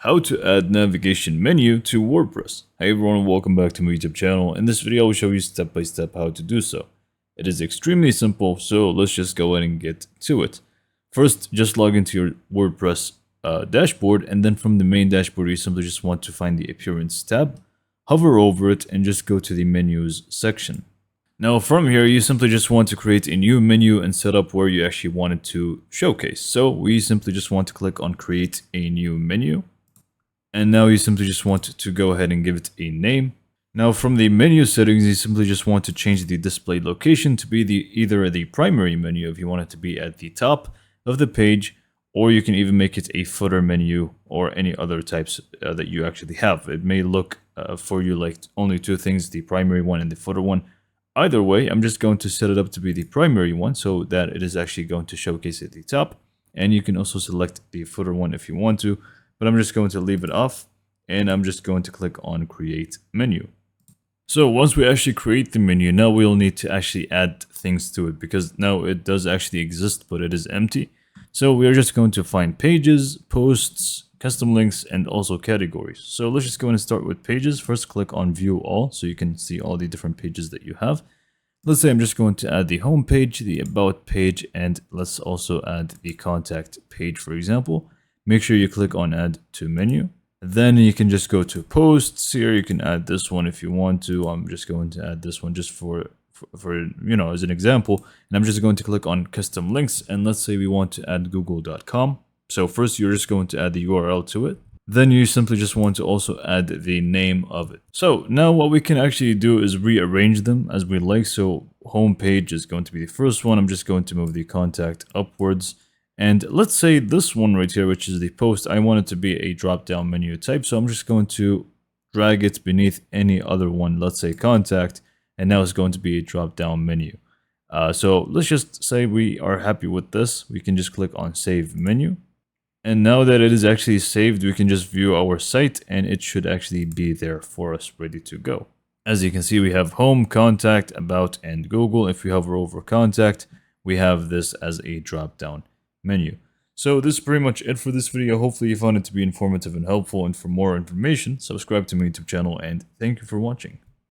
How to add navigation menu to WordPress. Hey everyone, welcome back to my YouTube channel. In this video, I will show you step by step how to do so. It is extremely simple, so let's just go ahead and get to it. First, just log into your WordPress dashboard, and then from the main dashboard, you simply just want to find the Appearance tab, hover over it, and just go to the Menus section. Now from here, you simply just want to create a new menu and set up where you actually want it to showcase. So we simply just want to click on Create a New Menu. And now you simply just want to go ahead and give it a name. Now from the menu settings, you simply just want to change the display location to be either the primary menu if you want it to be at the top of the page, or you can even make it a footer menu or any other types that you actually have. It may look for you like only two things, the primary one and the footer one. Either way, I'm just going to set it up to be the primary one so that it is actually going to showcase at the top. And you can also select the footer one if you want to. But I'm just going to leave it off, and I'm just going to click on Create Menu. So once we actually create the menu, now we'll need to actually add things to it, because now it does actually exist, but it is empty. So we are just going to find pages, posts, custom links, and also categories. So let's just go and start with pages. First, click on View All, so you can see all the different pages that you have. Let's say I'm just going to add the home page, the about page, and let's also add the contact page, for example. Make sure you click on Add to Menu. Then you can just go to Posts. Here you can add this one if you want to. I'm just going to add this one just for you know, as an example. And I'm just going to click on Custom Links. And let's say we want to add google.com. So first you're just going to add the URL to it. Then you simply just want to also add the name of it. So now what we can actually do is rearrange them as we like. So home page is going to be the first one. I'm just going to move the contact upwards. And let's say this one right here, which is the post, I want it to be a drop-down menu type. So I'm just going to drag it beneath any other one, let's say contact, and now it's going to be a drop-down menu. So let's just say we are happy with this. We can just click on Save Menu. And now that it is actually saved, we can just view our site, and it should actually be there for us, ready to go. As you can see, we have Home, Contact, About, and Google. If we hover over Contact, we have this as a drop-down menu. So this is pretty much it for this video. Hopefully you found it to be informative and helpful, and for more information, subscribe to my YouTube channel, and thank you for watching.